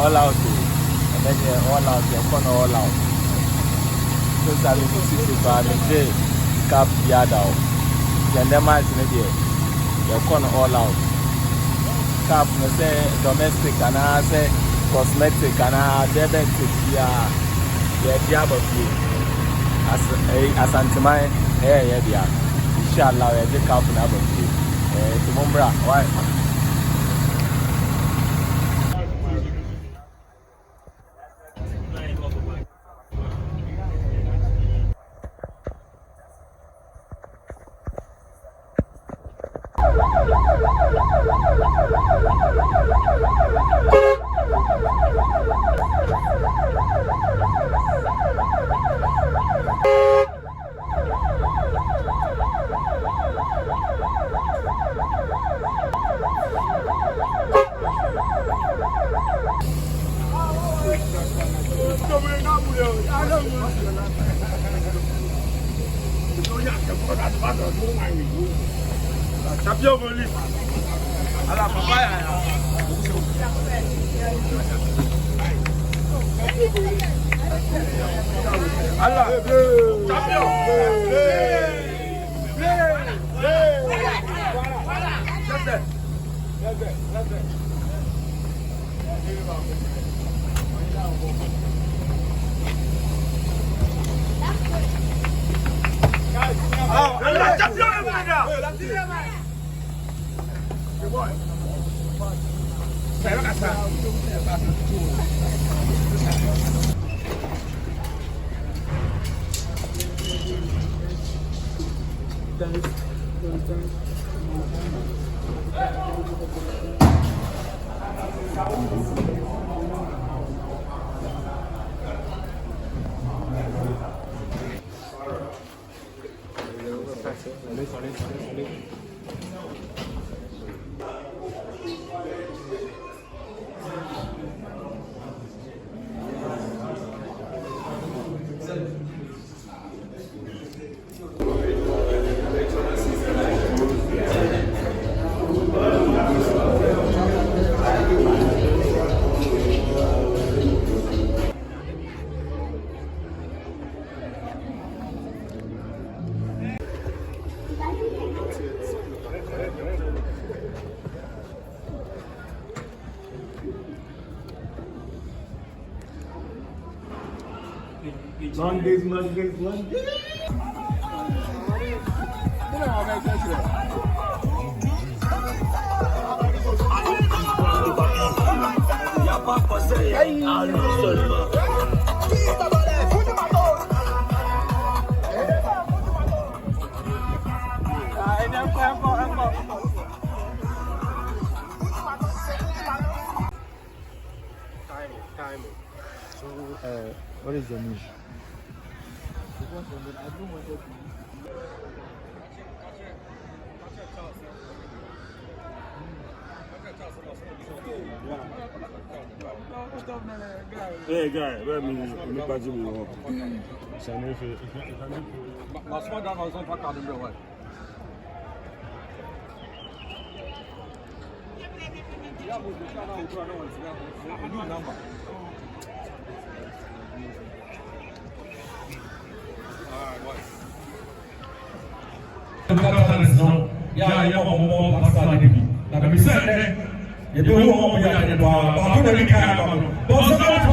all out. And then all out, you're going all out. So I will see if I'm in cap yada. Then the match in the you're going all out. Cap, no say domestic, and I say cosmetic, and I diabetic, yeah, diabo. Asante Kotoko yeah. Inshallah, we take up na boki. Tumumbra, why? Long days. Time. So, what is your name? Hey guy, where me baji me work. Sane fe. Last one that was on pack out the way. Yeah, but the car now we go now new number. Yeah, more pastor David. Like I said, you don't want to be a bar, but I don't care about. But sometimes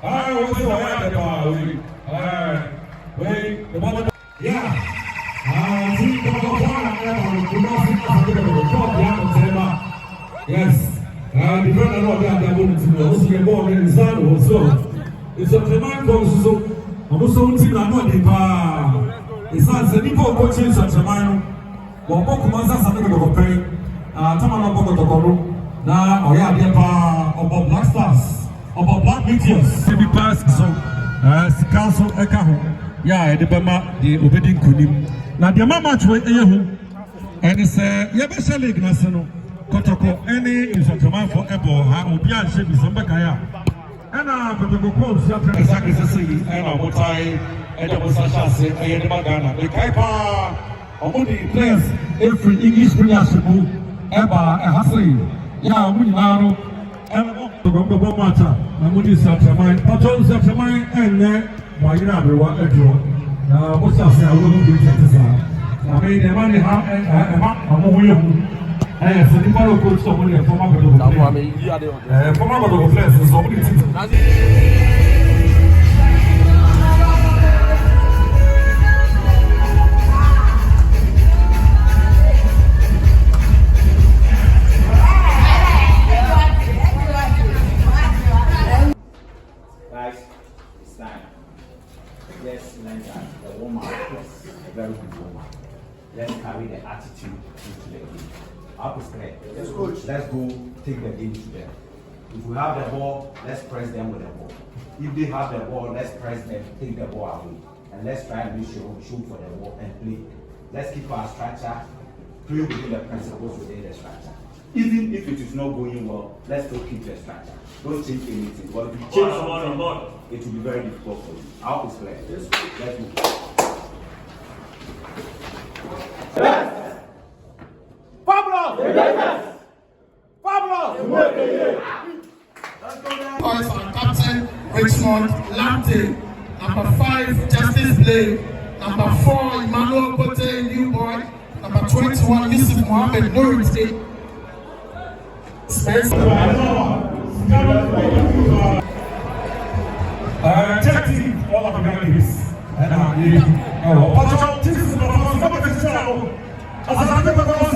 I was aware that wait, the mother. Yeah. Yes. The brother of that are going to also get born in Zano. So it's a command also. I'm also team and not the bar. It's not the people coaching Nsoatreman. Wọ́n kò máa ń sá sàmì kòkòrò pẹ́ẹ́n. Tọ́mọ̀ náà bọ́kọ̀ tọkọ̀rọ̀. Na ọ̀yà àbíyẹ pa ọ̀bọ̀ Black Stars, ọ̀bọ̀ Black Meteors. Ṣébi pass so sika so ẹ̀ka ho. Yà ẹ̀dí bẹ́ẹ̀ ma di obedi nkunim. Na deɛ ma match wɔ ɛyɛ ho. Ɛni sɛ yɛbɛhyɛ league na se no. Kotoko any Nsoatreman for ebo ha obi a nhyɛ bi sɛ mbɛka ya. Ɛna Kotoko kɔ Nsoatreman exactly sɛ yi ɛna ɔmo tae ɛde ɔmo sa hyɛ ase ɛyɛ ne ma Ghana. Mekae paa ɔmo de players every English Premier Shipu ɛba ɛha se Yeah, I'm going to go matter. I'm going to start your mind. But all start your mind and why you not want to do? Now, what's up? I will do this. I mean, the money I'm going so the follow coach somebody former God of players somebody. Let's learn that the warm-up is a very good warm-up. Let's carry the attitude into the game. Up is clear. Yes, coach. Let's go take the game to them. If we have the ball, let's press them with the ball. If they have the ball, let's press them, take the ball away. And let's try and shoot for the ball and play. Let's keep our structure, play within the principles within the structure. Even if it is not going well, let's still keep the structure. Don't change anything. But if you change something, it will be very difficult for you. I hope it's clear. Let's go. Pablo! Pablo! Boys are Captain Richmond Lamptey. Number 5, Justice Blake. Number 4, Emmanuel Bote, new boy. Number 21, Yusuf Mohammed, Norwich State. Check team, all of the guys. And this is the show. Asante Kotoko SC.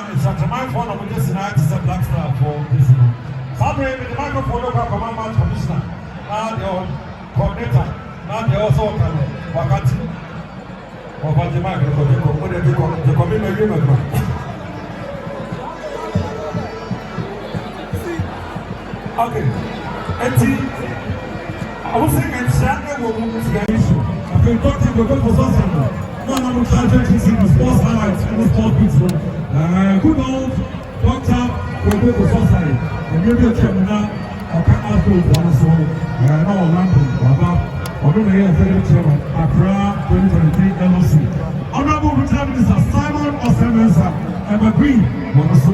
Nsoatreman for the Pitchside is a black star for this. Sabre with the microphone local command commissioner. Now the coordinator. Now they also wakati. Wakati microphone. The committee. Okay. I was saying that Shaka will move to the issue. I've been talking to the person. No, I'm trying to see the sports highlights and the sports people. Good old doctor will go to society. And maybe a chairman now, I can't ask you one so. No, Orlando, Baba, or don't hear a chairman, Accra 2023 LOC. Honorable Return Minister Simon Osemensa, I'm agreeing. One of the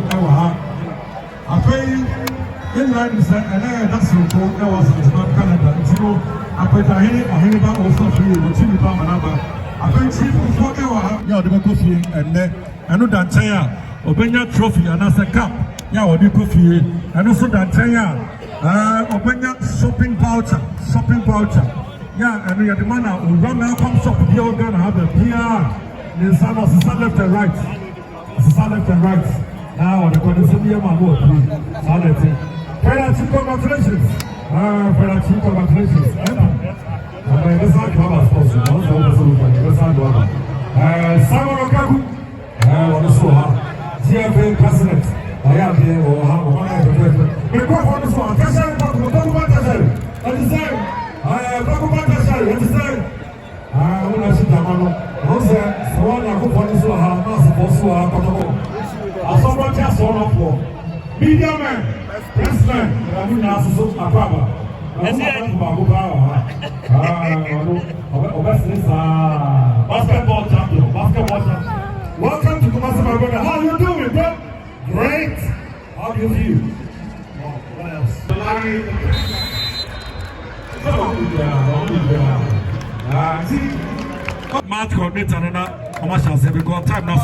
I pay. In line with that, and that's your phone. That was Canada. You know, I put a hand about also for you, but you found another. I think chief before they were yeah, the coffee and I know that Taya, Obenya trophy, and as a cup, yeah, or the coffee, and also that Taya, Obenya shopping voucher, yeah, and we are the man who run now come shop, you're gonna have a PR. The son of the left and right, left and right. Now, the condition of my vote, congratulations. Congratulations. Simon Okaku, TFA president. I am here. The court this one. Media man, pressman, I'm not so Akaba. Basketball champion. Welcome to Kumasi, my brother. How you doing, bro? Great. How do you feel? What else? Match coordinator, how much I say because time now.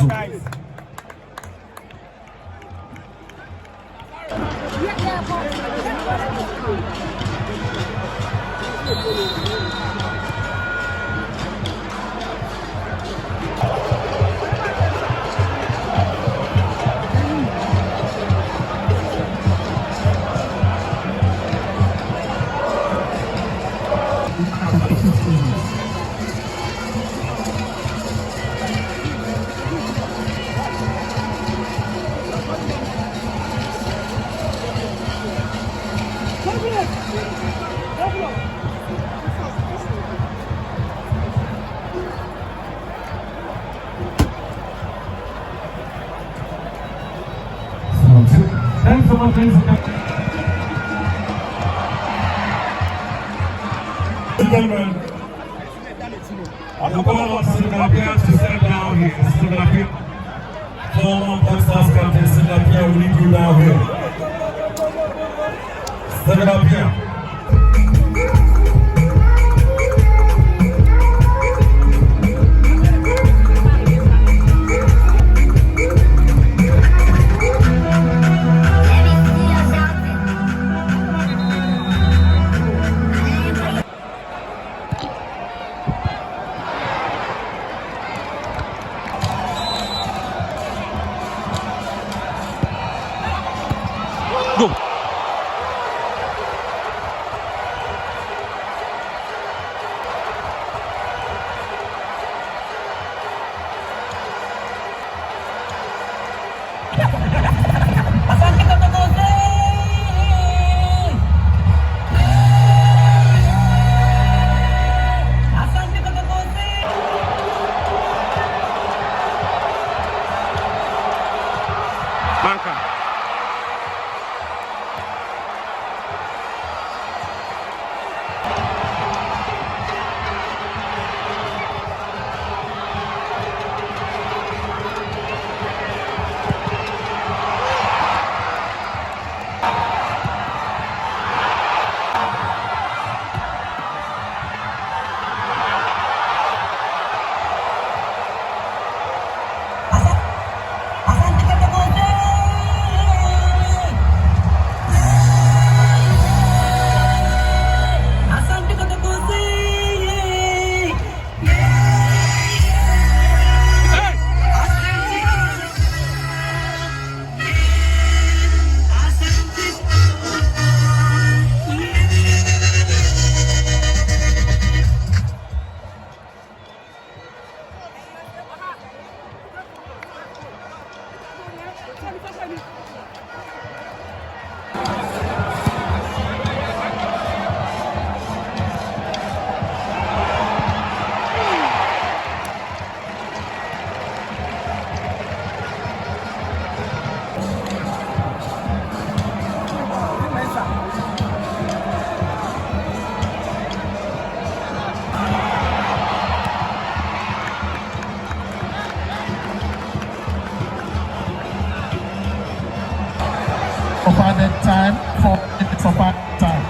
Thanks so much, ladies and gentlemen. The ball Sinapia to step down here. Sinapia. Former Pitchside captain Sinapia will lead you down here. Sinapia. Go. Asante Kotoko SC. Asante Kotoko SC. Banca. Asante Kotoko SC. Asante Kotoko SC. Of added time, 4 minutes of added time.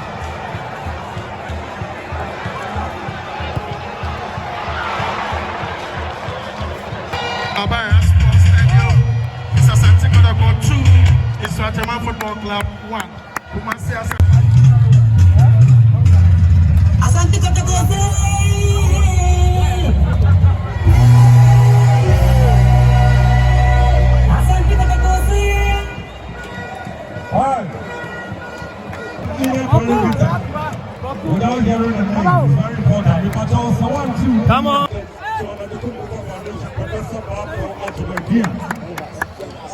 Abaya Sports Stadium, it's Asante Kotoko 2, Nsoatreman Football Club 1. Kumasi Asante Kotoko SC. Asante Kotoko SC. Alright. Without hearing the name, it's very important. We must also want to. Come on.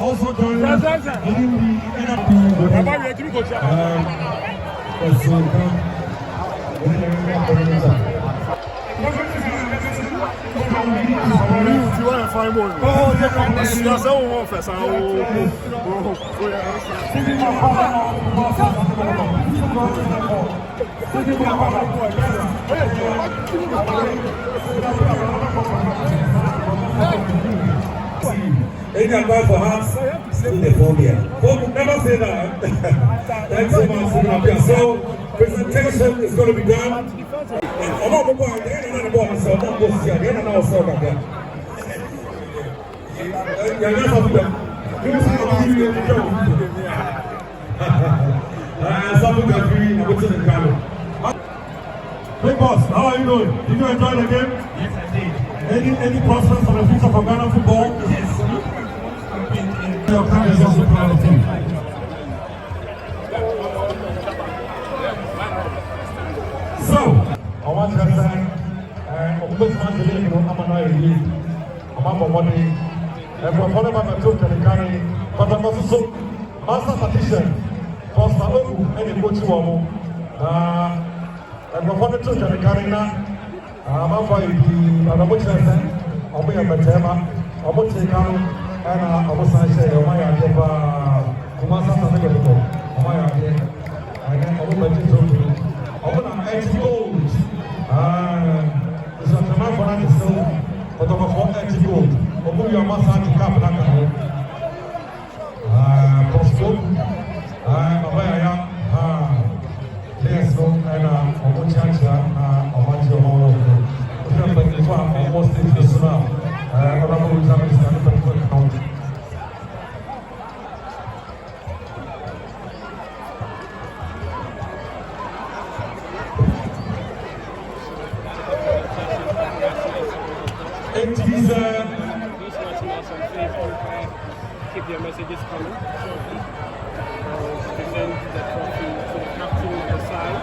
Also joining us in the NFP. If you want to find one, that's all we want first. Any advice for us? Still the phobia. Never say that. Thanks so much, Sinapia. So, presentation is going to be done. I'm not going to go the ball, so I'm not going to see it. I'm not going to see it. Big boss, how are you doing? Did you enjoy the game? Yes, I did. Any prospects for the future for Ghana football? Yes. Your country is also proud of you. So, I want to say, I'm going to believe I'm not really. I'm not money. And for whatever I took to the county, but I'm also master statistician. Because I'm going to go to and for what I took to the county now, I'm going to I'm going to take out and I was saying, oh my God, Kumasa Sanagako, oh my God, and then I will let you to I want to add gold. Nsoatreman for that is still this now. Honorable Examination County. Keep your messages coming. Present the trophy to the captain of the side,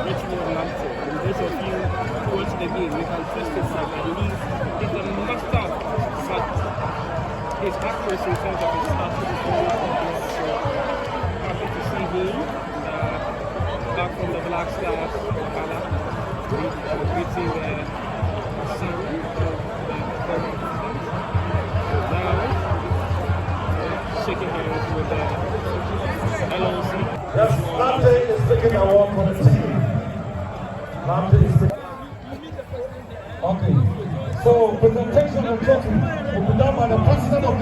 Richmond Lamptey. And those of you who watch the game, you can testify that he's a master at his accuracy in terms of his start to the ball. So happy to see him back from the Black Stars, Ghana, celebrating the son of the shaking hands with the LOC. Yes, Lamptey is taking the award for the team. Lamptey is taking. Okay, so presentation of trophy will be done by the president of